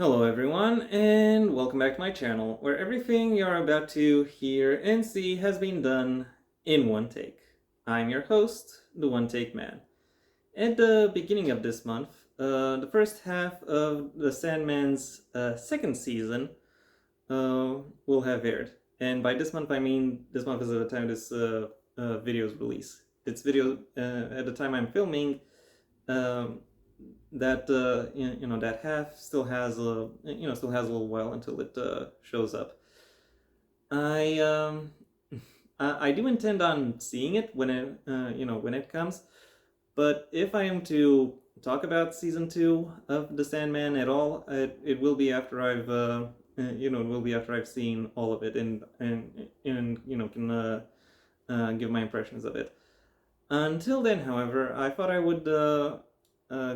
Hello everyone, and welcome back to my channel, where everything you're about to hear and see has been done in one take. I'm your host, the One Take Man. At the beginning of this month, the first half of the Sandman's second season will have aired. And by this month, I mean this month is at the time this video's release. This video, at the time I'm filming, um, that that half still has a little while until it shows up. I um I do intend on seeing it when it comes, but if I am to talk about season 2 of The Sandman at all, it will be after it will be after I've seen all of it and can give my impressions of it. Until then, however, I thought I would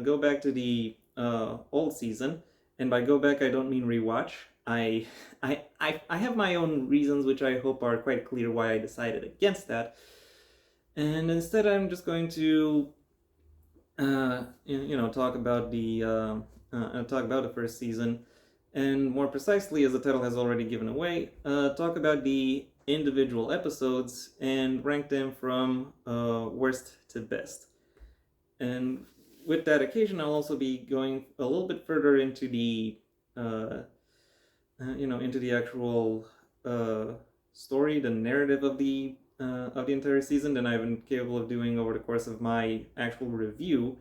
go back to the old season, and by go back, I don't mean rewatch. I have my own reasons, which I hope are quite clear why I decided against that. And instead, I'm just going to talk about the first season, and more precisely, as the title has already given away, talk about the individual episodes and rank them from worst to best. And with that occasion, I'll also be going a little bit further into the into the actual story, the narrative of the entire season than I've been capable of doing over the course of my actual review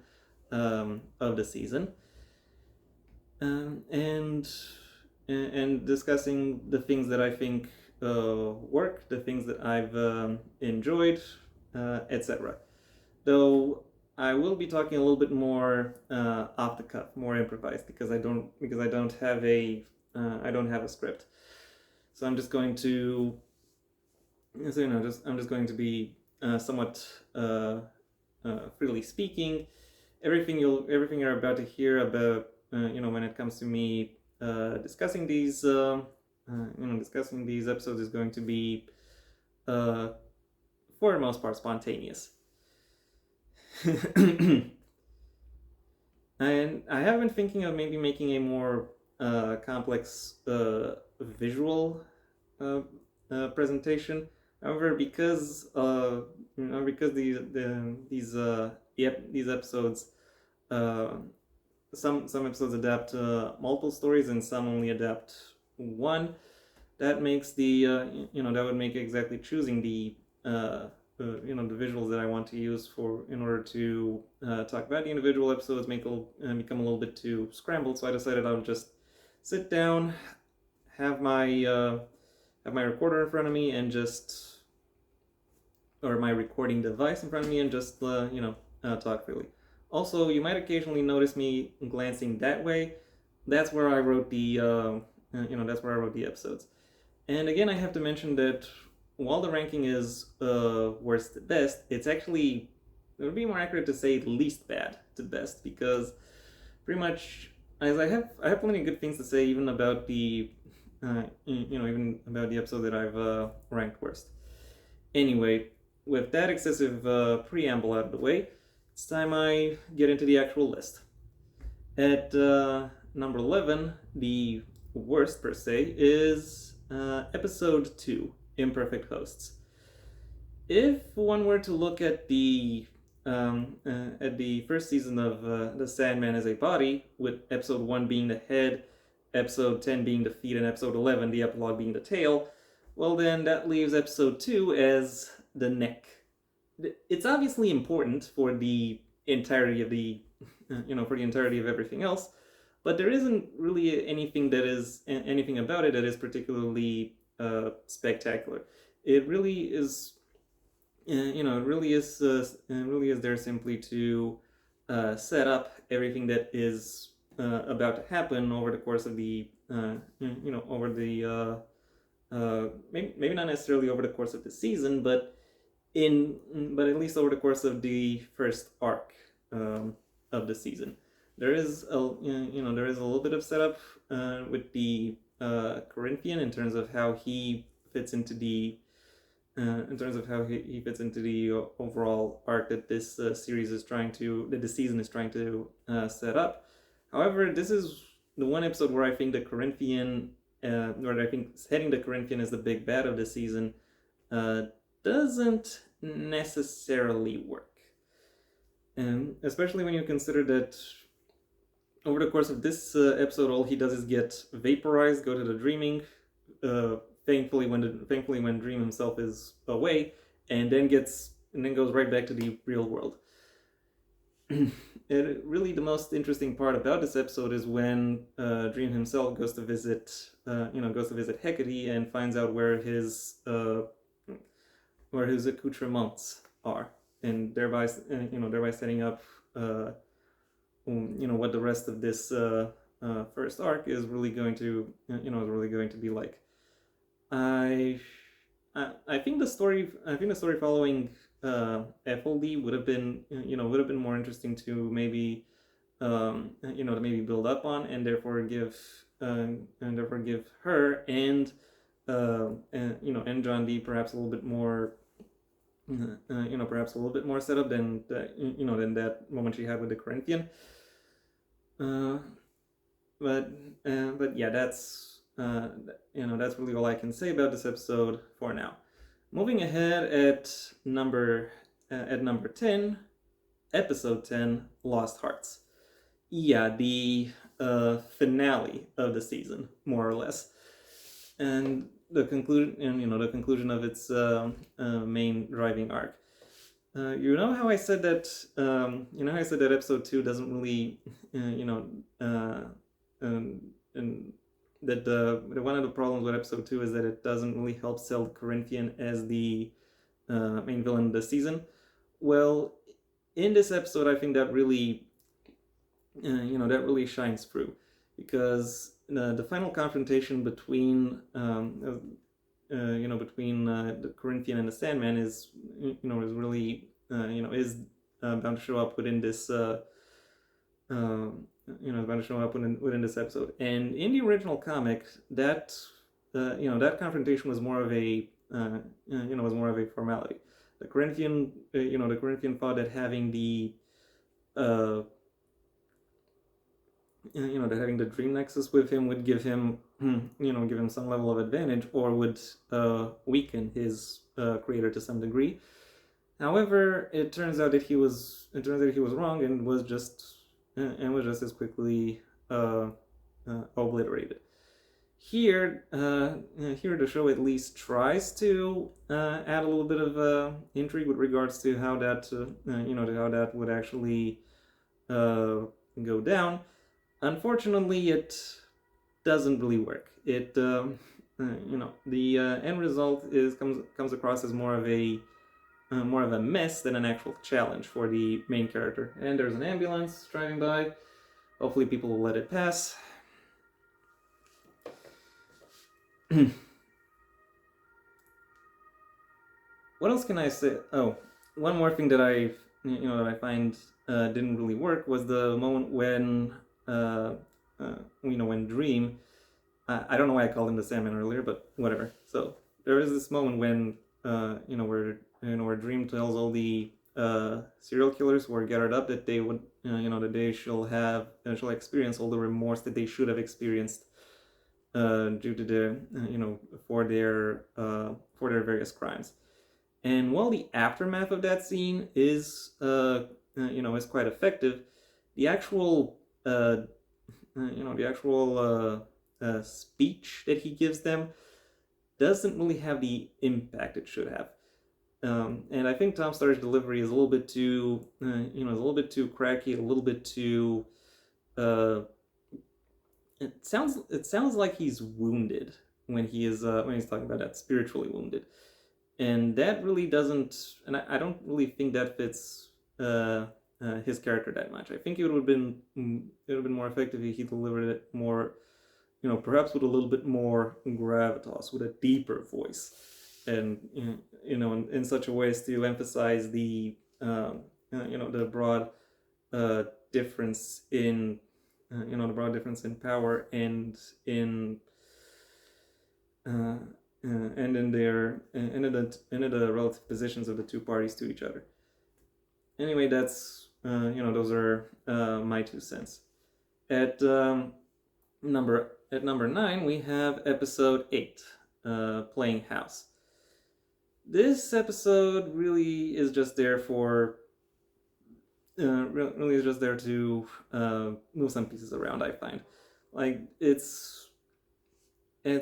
of the season, and discussing the things that I think work, the things that I've enjoyed, etc. Though I will be talking a little bit more off the cuff, more improvised, because I don't have a script. So I'm just going to I'm just going to be somewhat freely speaking. Everything you're about to hear about when it comes to me discussing these episodes is going to be for the most part spontaneous. And I have been thinking of maybe making a more complex visual presentation. However, because these episodes, uh, some episodes adapt multiple stories and some only adapt one. That makes that would make exactly choosing the visuals that I want to use in order to talk about the individual episodes become a little bit too scrambled. So I decided I would just sit down, have my recorder in front of me, and or my recording device in front of me, and just talk freely. Also, you might occasionally notice me glancing that way. That's where I wrote the episodes. And again, I have to mention that while the ranking is worst to best, it would be more accurate to say least bad to best, because pretty much, as I have plenty of good things to say even about even about the episode that I've ranked worst. Anyway, with that excessive preamble out of the way, it's time I get into the actual list. At number 11, the worst per se, is episode 2, Imperfect Hosts. If one were to look at the first season of The Sandman as a body, with episode 1 being the head, episode 10 being the feet, and episode 11, the epilogue, being the tail, well then that leaves episode 2 as the neck. It's obviously important for the entirety of everything else, but there isn't really anything about it that is particularly spectacular. It really is, it really is there simply to set up everything that is about to happen over the course of maybe not necessarily over the course of the season, but at least over the course of the first arc of the season. There is a little bit of setup with the Corinthian in terms of how he fits into the overall arc that this series is trying to that the season is trying to set up. However, this the one episode where I think the Corinthian, where I think setting the Corinthian as the big bad of the season, uh, doesn't necessarily work. And especially when you consider that over the course of this episode, all he does is get vaporized, go to the dreaming, uh, thankfully when Dream himself is away, and then goes right back to the real world. Really, the most interesting part about this episode is when Dream himself goes to visit, Hecate and finds out where his accoutrements are, and thereby setting up, what the rest of this first arc is really going to, be like. I I think the story following FLD would have been more interesting to maybe to maybe build up on, and therefore give her and John D perhaps a little bit more perhaps a little bit more setup than than that moment she had with the Corinthian. Uh, but yeah, that's really all I can say about this episode for now. Moving ahead at number 10, episode 10, Lost Hearts. Yeah, the finale of the season, more or less, and the conclusion of its main driving arc. You know how I said that episode 2 doesn't really and that one of the problems with episode 2 is that it doesn't really help sell Corinthian as the main villain of the season. Well, in this episode, I think that really shines through, because the final confrontation between the Corinthian and the Sandman is really bound to show up within this bound to show up within this episode. And in the original comic, that that confrontation was more of a formality. The Corinthian thought that having the that having the dream nexus with him would give him some level of advantage, or would weaken his creator to some degree. However, it turns out that he was wrong, and was just as quickly obliterated. Here, the show at least tries to add a little bit of intrigue with regards to how that how that would actually go down. Unfortunately, it doesn't really work. It the end result comes across as more of a mess than an actual challenge for the main character. And there's an ambulance driving by. Hopefully people will let it pass. What else can I say? Oh, one more thing that I find didn't really work was the moment when when Dream, I don't know why I called him the Sandman earlier, but whatever. So there is this moment when where Dream tells all the serial killers who are gathered up that they would that they shall experience all the remorse that they should have experienced due to their for their various crimes. And while the aftermath of that scene is is quite effective, the actual speech that he gives them doesn't really have the impact it should have. And I think Tom Starr's delivery is a little bit too, cracky, a little bit too. It sounds like he's wounded when he's talking about that, spiritually wounded, and that really doesn't. And I don't really think that fits his character that much. I think it would have been more effective if he delivered it more, perhaps with a little bit more gravitas, with a deeper voice, and in such a way as to emphasize the the broad difference in power and in and in the relative positions of the two parties to each other. Anyway, that's those are my 2 cents. At Number 9 we have episode 8, Playing House. This episode really is just there for really is just there to move some pieces around. I find, like, it's I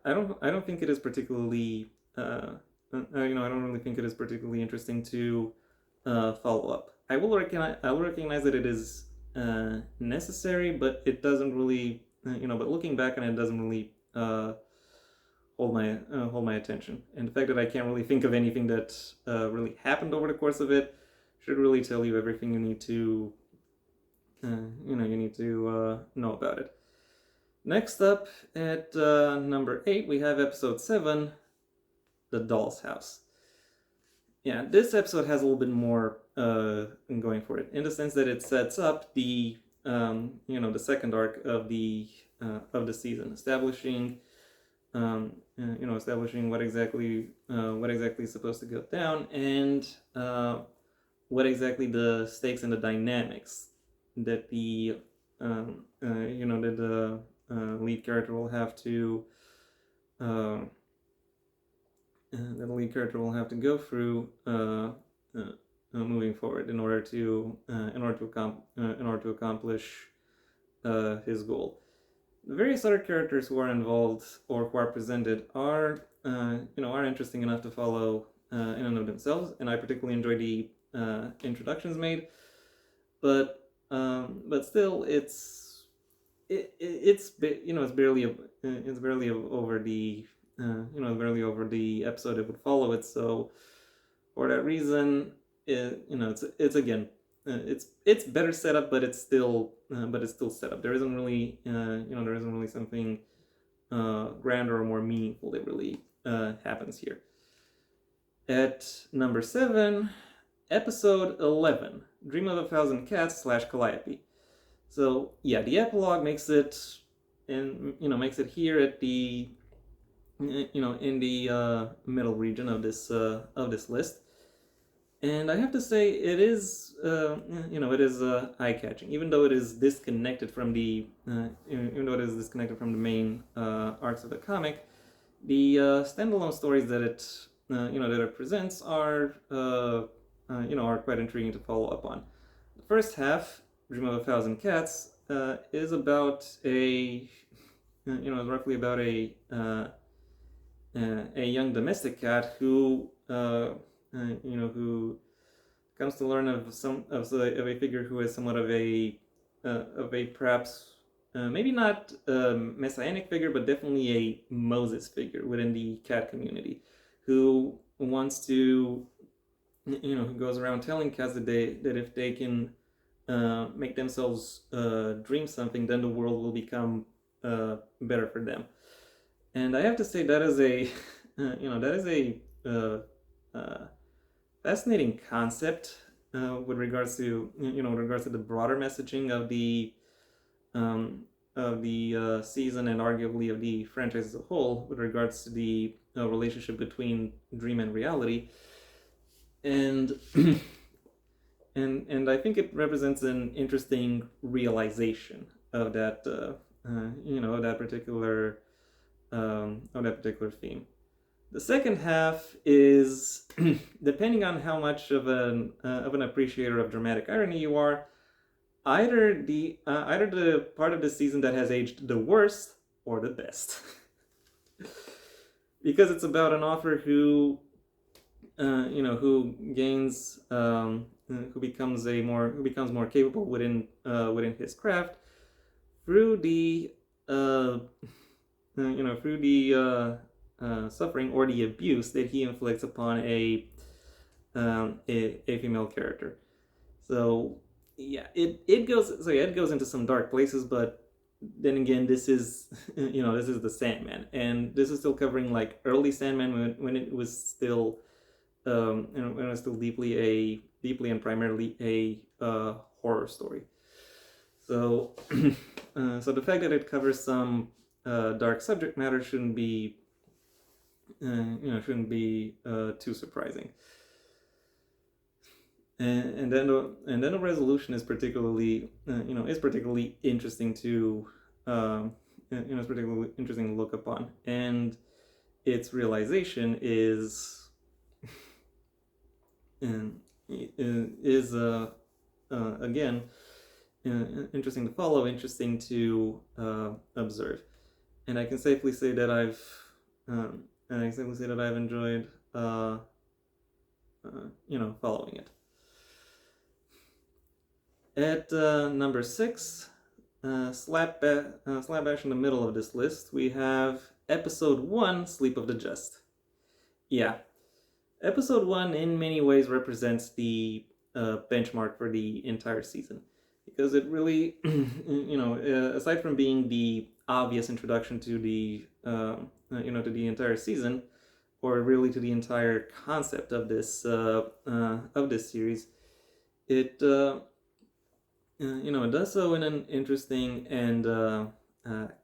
don't think it is particularly I don't really think it is particularly interesting to follow up. I will recognize that it is necessary, but it doesn't really but looking back on it, doesn't really hold my attention. And the fact that I can't really think of anything that really happened over the course of it should really tell you everything you need to know about it. Next up at number 8, we have episode 7, The Doll's House. Yeah, this episode has a little bit more going for it, in the sense that it sets up the the second arc of the season, establishing establishing what exactly is supposed to go down, and what exactly the stakes and the dynamics that the that the lead character will have to go through moving forward in order to accomplish his goal. The various other characters who are involved or who are presented are are interesting enough to follow in and of themselves, and I particularly enjoy the introductions made. But still, it's barely over the barely over the episode it would follow it. So for that reason, it's again it's better set up, but it's still set up. There isn't really something grander or more meaningful that really happens here. At number 7, episode 11, Dream of a Thousand Cats / Calliope. So yeah, the epilogue makes it here at the in the middle region of this list. And I have to say, it is eye-catching, even though it is disconnected from the main arcs of the comic. The standalone stories that it presents are quite intriguing to follow up on. The first half, Dream of a Thousand Cats, is about roughly about a young domestic cat who who comes to learn of a figure who is somewhat of a perhaps maybe not messianic figure, but definitely a Moses figure within the cat community, who wants to who goes around telling cats that if they can make themselves dream something, then the world will become better for them. And I have to say, that is a fascinating concept with regards to the broader messaging of the season, and arguably of the franchise as a whole, with regards to the relationship between dream and reality. And and I think it represents an interesting realization of that of that particular theme. The second half is, depending on how much of an appreciator of dramatic irony you are, either the part of the season that has aged the worst or the best, because it's about an author who who gains who becomes more capable within his craft through the suffering or the abuse that he inflicts upon a female character. So yeah, it goes into some dark places, but then again, this is this is the Sandman, and this is still covering like early Sandman, when it was still when it was still deeply and primarily a horror story. So so the fact that it covers some dark subject matter shouldn't be too surprising. And then the resolution is particularly interesting to it's particularly interesting to look upon, and its realization um, is again interesting to follow, interesting to observe, and I can safely say that I've enjoyed following it. At number 6, slap bash in the middle of this list, we have episode 1, Sleep of the Just. Yeah, episode 1 in many ways represents the benchmark for the entire season, because it really, aside from being the obvious introduction to to the entire season, or really to the entire concept of this series, it it does so in an interesting and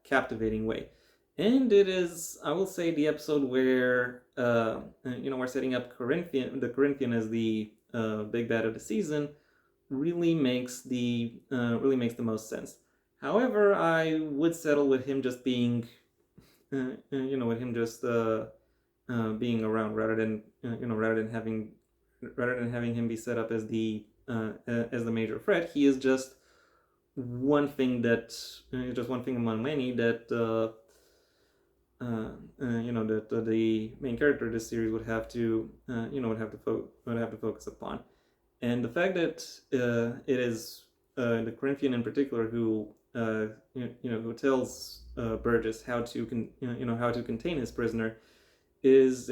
captivating way. And it is, I will say, the episode where we're setting up the Corinthian as the big bad of the season, really makes the most sense. However, I would settle with him just being, with him just being around rather than having him be set up as the major threat. He is just just one thing among many that that the main character of this series would have to would have to focus upon. And the fact that it is the Corinthian in particular who tells Burgess how to how to contain his prisoner is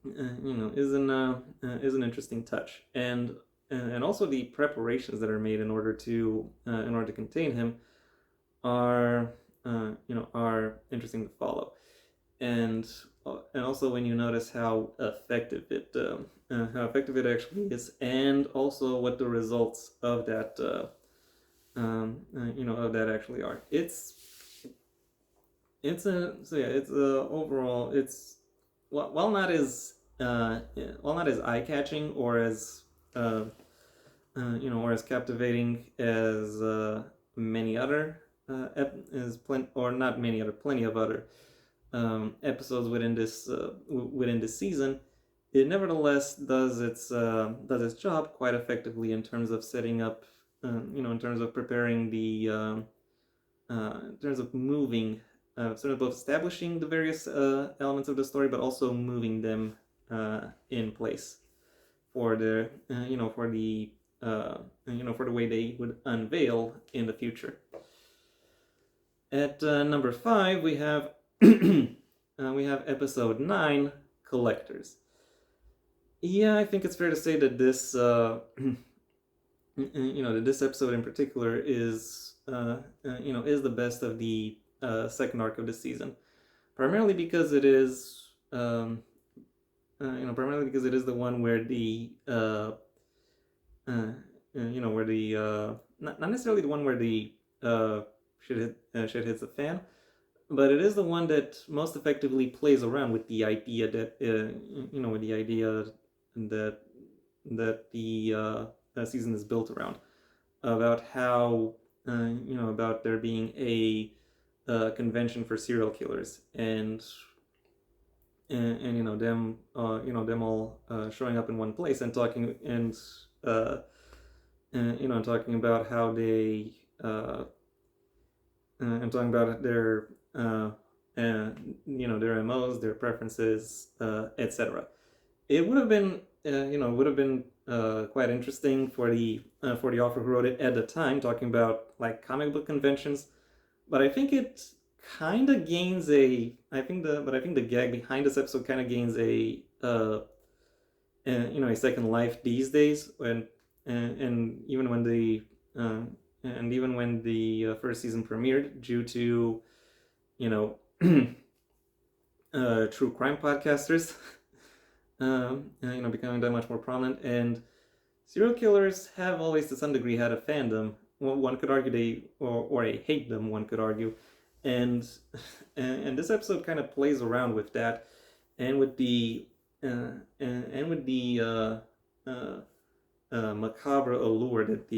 is an interesting touch, and also the preparations that are made in order to contain him are are interesting to follow, and also when you notice how effective it actually is, and also what the results of that of that actually are. It's overall, it's while not as eye catching or as or as captivating as many other plenty of other episodes within this season, it nevertheless does its job quite effectively in terms of setting up, in terms of preparing in terms of moving, sort of both establishing the various elements of the story, but also moving them in place for the for the way they would unveil in the future. At number 5, we have we have episode 9, Collectors. Yeah, I think it's fair to say that this that this episode in particular is is the best of the second arc of the season, primarily because it is primarily because it is the one where the where the not necessarily the one where the shit hits the fan, but it is the one that most effectively plays around with the idea that with the idea that the season is built around, about how about there being a convention for serial killers, and them all showing up in one place and talking talking about how they and talking about their their MOs, their preferences, etc. It would have been quite interesting for the author who wrote it at the time, talking about like comic book conventions, but I think it kind of gains a I think the gag behind this episode kind of gains a a second life these days, when and even when the first season premiered, due to you know true crime podcasters becoming that much more prominent, and serial killers have always to some degree had a fandom. Well, one could argue or a hate them, one could argue, and and this episode kind of plays around with that, and with the macabre allure that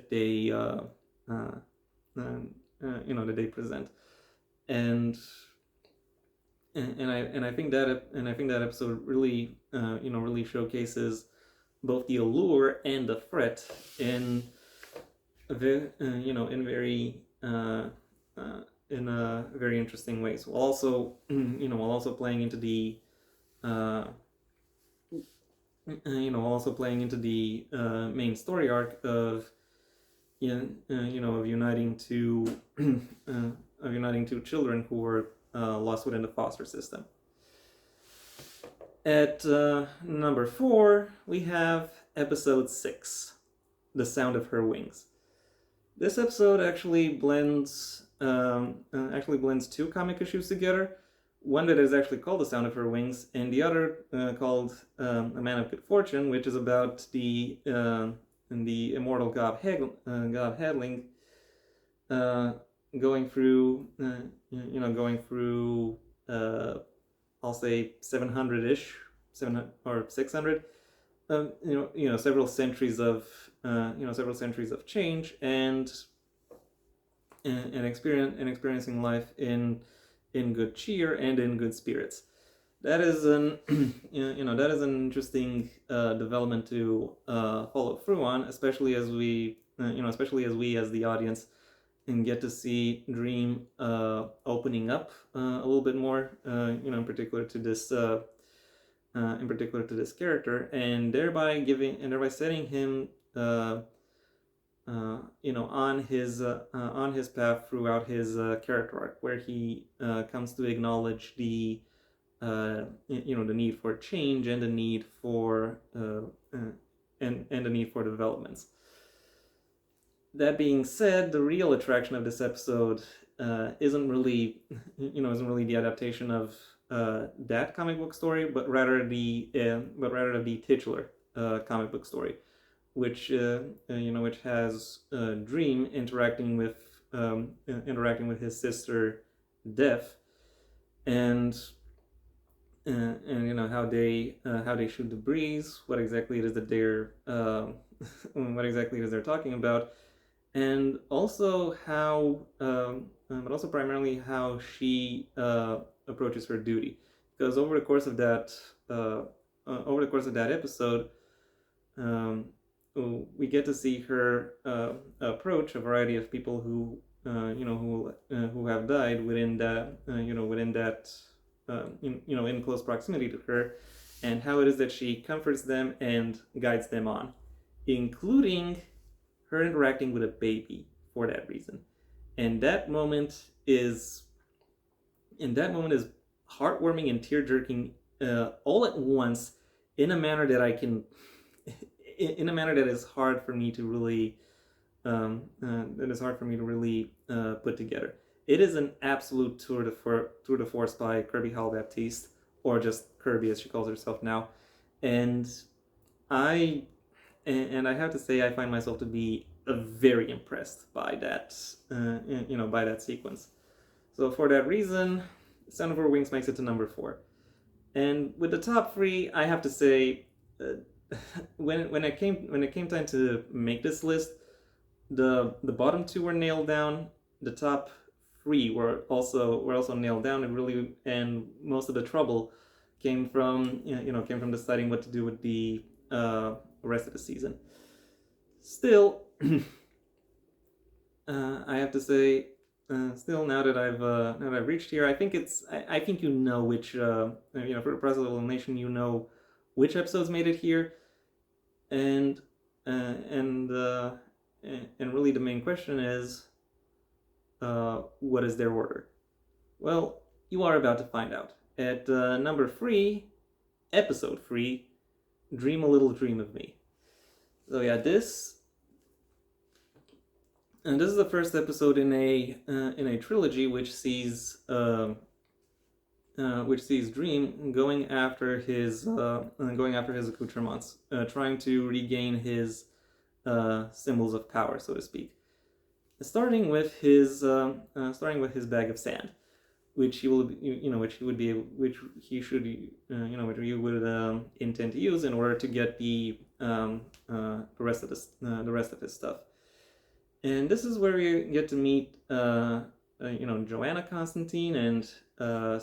they that they present. And I think that episode really really showcases both the allure and the threat in in very in very interesting ways, while also while also playing into the uh, also playing into the main story arc of of uniting two of uniting two children who were lost within the foster system. At number 4, we have episode 6, The Sound of Her Wings. This episode actually blends two comic issues together. One that is actually called The Sound of Her Wings, and the other called A Man of Good Fortune, which is about the immortal god Hedling going through I'll say 700-ish, 700 or 600, several centuries of change and experiencing life in good cheer and in good spirits. That is an that is an interesting development to follow through on, especially as we as the audience and get to see Dream opening up a little bit more, in particular to this character, and thereby setting him on his path throughout his character arc, where he comes to acknowledge the the need for change and the need for and the need for developments. That being said, the real attraction of this episode isn't really the adaptation of that comic book story, but rather the titular comic book story, which has Dream interacting with his sister Death, and how they shoot the breeze, what exactly it is that they're talking about, and also how but also primarily how she approaches her duty, because over the course of that episode, we get to see her approach a variety of people who who have died within that in close proximity to her, and how it is that she comforts them and guides them on, including her interacting with a baby for that reason. And that moment is heartwarming and tear-jerking all at once, in a manner that is hard for me to really put together. It is an absolute tour de force by Kirby Howell Baptiste, or just Kirby as she calls herself now, and I have to say, I find myself to be very impressed by that by that sequence. So for that reason, Sound of Her Wings makes it to number 4. And with the top 3, I have to say, when it came time to make this list, the bottom 2 were nailed down. The top 3 were also nailed down, and most of the trouble came from deciding what to do with the rest of the season. Still, I have to say, still, now that I've reached here, I think which for the process of elimination, which episodes made it here, and really the main question is, what is their order? Well, you are about to find out. At number 3, episode 3, Dream a Little Dream of Me. So yeah, this is the first episode in a trilogy which sees Dream going after his accoutrements, trying to regain his symbols of power, so to speak. Starting with his bag of sand, which he would intend to use in order to get the rest of his stuff. And this is where we get to meet, Joanna Constantine uh,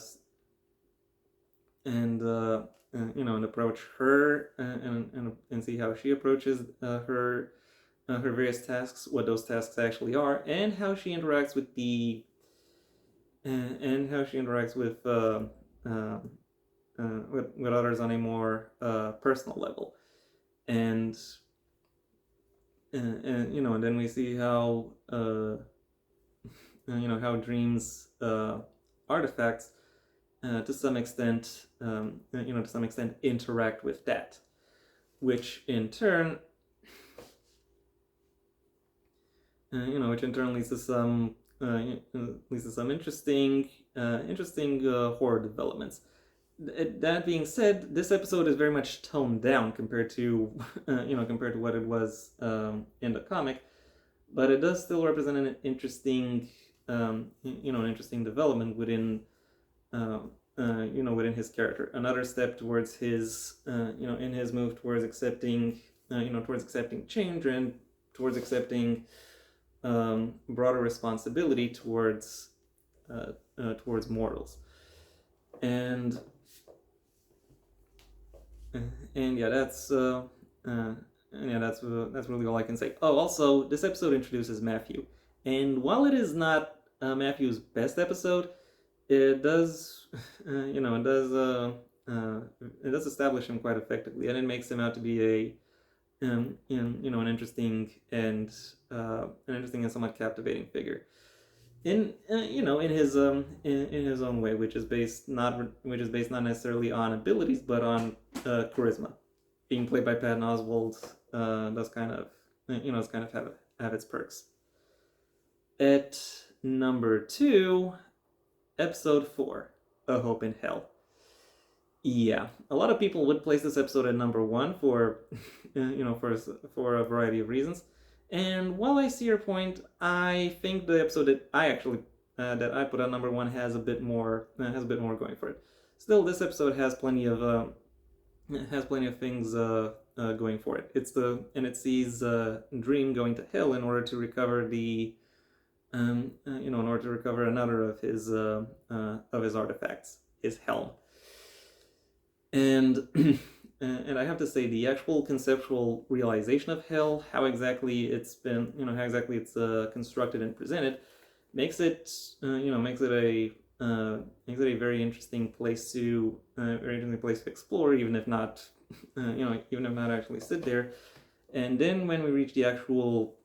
and approach her and see how she approaches her various tasks, what those tasks actually are, and how she interacts with the and how she interacts uh, with others on a more personal level, and and then we see how how dreams artifacts to some extent interact with that, which in turn which in turn leads to some interesting horror developments. That being said, this episode is very much toned down compared to compared to what it was in the comic, but it does still represent an interesting an interesting development uh, within his character. Another step towards his in his move towards accepting towards accepting change and towards accepting broader responsibility towards mortals. And and yeah, that's really all I can say. Oh, also, this episode introduces Matthew, and while it is not Matthew's best episode, it does, uh, it does establish him quite effectively, and it makes him out to be an interesting and somewhat captivating figure in his own way, which is based not necessarily on abilities but on charisma. Being played by Patton Oswalt does kind of does kind of have its perks. At number 2, episode 4, A Hope in Hell. Yeah, a lot of people would place this episode at number 1 for for a variety of reasons. And while I see your point, I think the episode that I put on number 1 has a bit more going for it. Still, this episode has plenty of things going for it. It sees Dream going to hell in order to recover in order to recover another of his artifacts, his helm. And and I have to say, the actual conceptual realization of hell, how exactly it's constructed and presented, makes it a very interesting place to explore, even if not actually sit there. And then when we reach the actual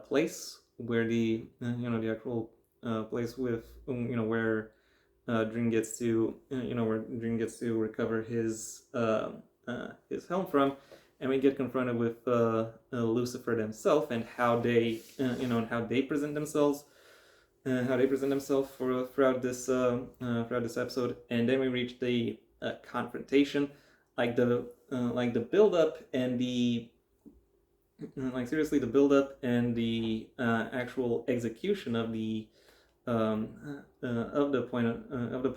place where the actual place with where Dream gets to where Dream gets to recover his helm from, and we get confronted with Lucifer himself and how they present themselves throughout this episode, and then we reach the confrontation, the build up and the seriously, the build up and the actual execution of the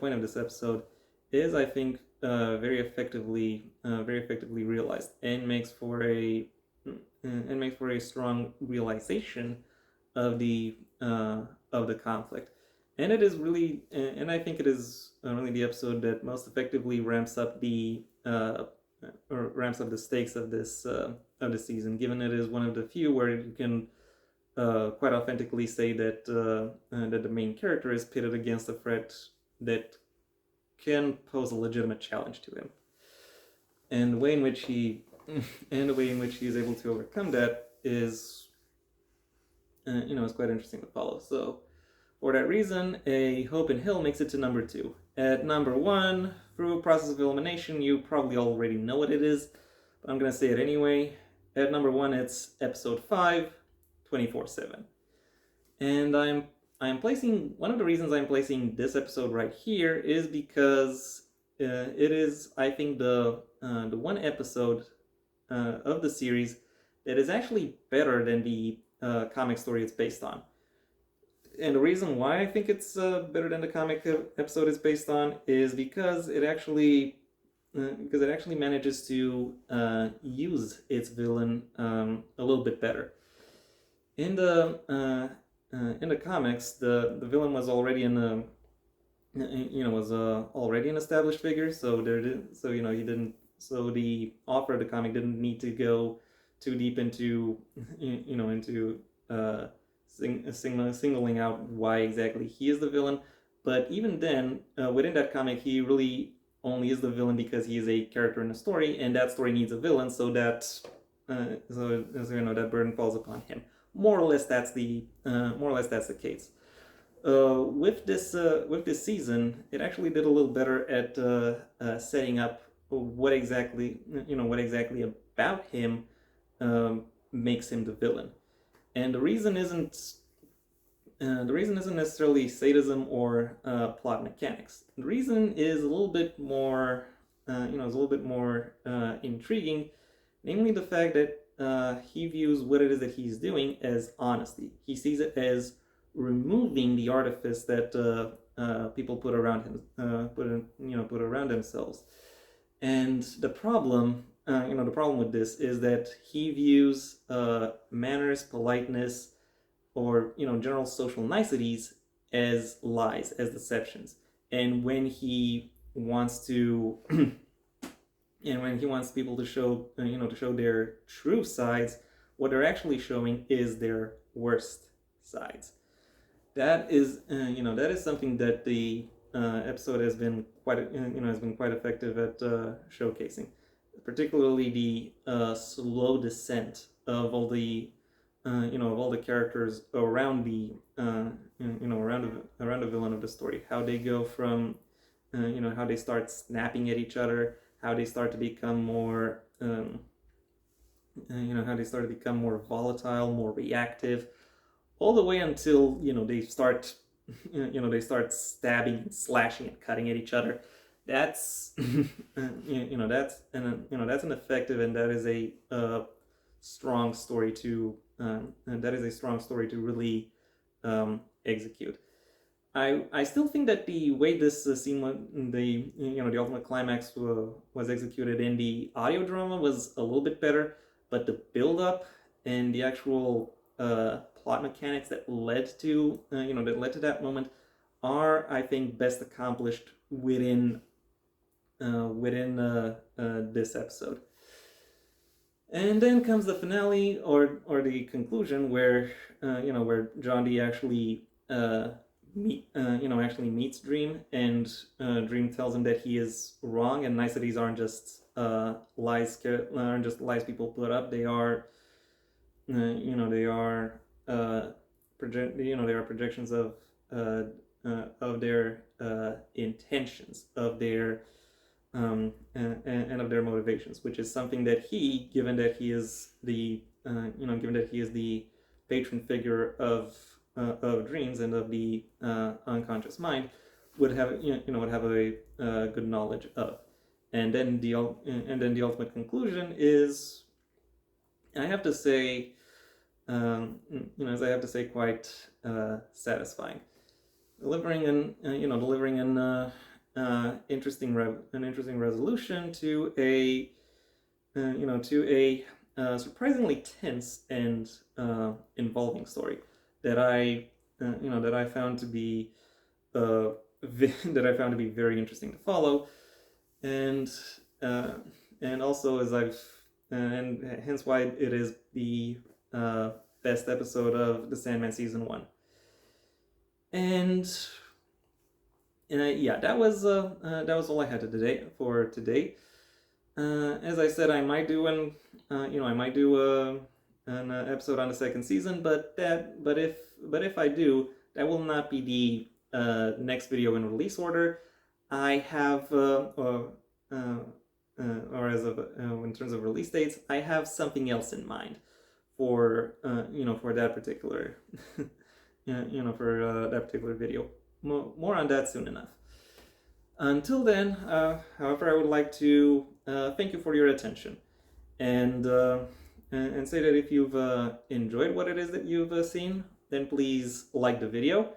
point of this episode is, I think, very effectively realized, and makes for a strong realization of the conflict. And it is really, and I think it is really the episode that most effectively ramps up the stakes of this season, given it is one of the few where you can quite authentically say that that the main character is pitted against a threat that can pose a legitimate challenge to him, and the way in which he is able to overcome that is is quite interesting to follow. So for that reason, A Hope in Hell makes it to number 2. At number 1, through a process of elimination, you probably already know what it is, but I'm gonna say it anyway. At number 1, it's episode 5, 24/7. And I'm placing, one of the reasons I'm placing this episode right here is because it is, I think, the one episode of the series that is actually better than the comic story it's based on. And the reason why I think it's better than the comic episode is based on is because it actually because it actually manages to use its villain a little bit better. In the comics, the villain was already in a was already an established figure, so he didn't, so the author of the comic didn't need to go too deep into into singling out why exactly he is the villain. But even then, within that comic, he really only is the villain because he is a character in a story, and that story needs a villain, so that that burden falls upon him. More or less, that's the case. With this season, it actually did a little better at setting up what exactly about him makes him the villain. And the reason isn't necessarily sadism or plot mechanics. The reason is a little bit more intriguing, namely the fact that he views what it is that he's doing as honesty. He sees it as removing the artifice that people put around him, put around themselves. And the problem, the problem with this is that he views manners, politeness, or general social niceties as lies, as deceptions. And when he wants to, and when he wants people to show, to show their true sides, what they're actually showing is their worst sides. That is, that is something that the episode has been quite effective at showcasing, particularly the slow descent of all the of all the characters around the around the villain of the story. How they go from how they start snapping at each other, how they start to become more how they start to become more volatile, more reactive, all the way until they start they start stabbing and slashing and cutting at each other. That's that's an effective, and that is a strong story to really execute. I still think that the way this scene, the ultimate climax was executed in the audio drama was a little bit better, but the build up and the actual plot mechanics that led to that moment are, I think, best accomplished within this episode. And then comes the finale, or the conclusion, where where John D actually actually meets Dream, and Dream tells him that he is wrong, and niceties aren't just lies people put up. They are they are they are projections of their intentions, of their and of their motivations, which is something that he, given that he is the patron figure of dreams and of the unconscious mind, would have a good knowledge of. And then the ultimate conclusion is, I have to say, quite satisfying, delivering an interesting resolution to a surprisingly tense and involving story that I found to be very interesting to follow, and also, as I've and hence why it is the best episode of the Sandman season 1. And yeah, that was all I had for today. As I said, I might do an episode on the second season, but if I do, that will not be the next video in release order. I have or as of in terms of release dates, I have something else in mind for for that particular that particular video. More on that soon enough. Until then, however, I would like to thank you for your attention, and say that if you've enjoyed what it is that you've seen, then please like the video,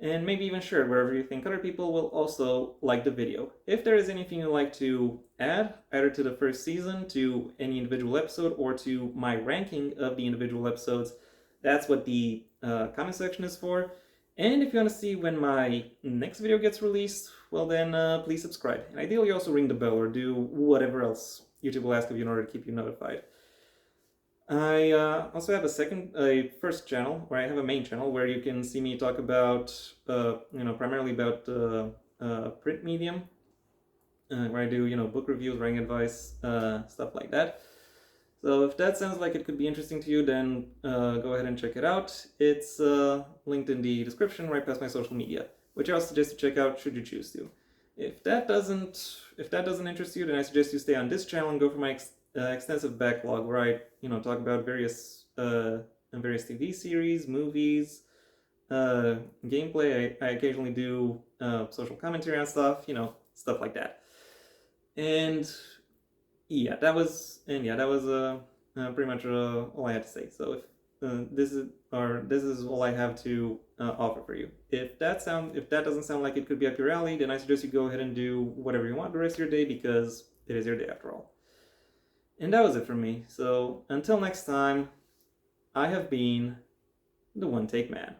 and maybe even share it wherever you think other people will also like the video. If there is anything you'd like to add, either to the first season, to any individual episode, or to my ranking of the individual episodes, that's what the comment section is for. And if you want to see when my next video gets released, well then please subscribe. And ideally also ring the bell or do whatever else YouTube will ask of you in order to keep you notified. I also have a first channel where I have a main channel where you can see me talk about, primarily about print medium, where I do, book reviews, writing advice, stuff like that. So if that sounds like it could be interesting to you, then go ahead and check it out. It's linked in the description right past my social media, which I also suggest to check out should you choose to. If that doesn't interest you, then I suggest you stay on this channel and go for my extensive backlog where I talk about various TV series, movies, gameplay. I occasionally do social commentary on stuff, stuff like that. And yeah, that was pretty much all I had to say. So if this is all I have to offer for you. If that doesn't sound like it could be up your alley, then I suggest you go ahead and do whatever you want the rest of your day, because it is your day after all. And that was it from me. So until next time, I have been the One Take Man.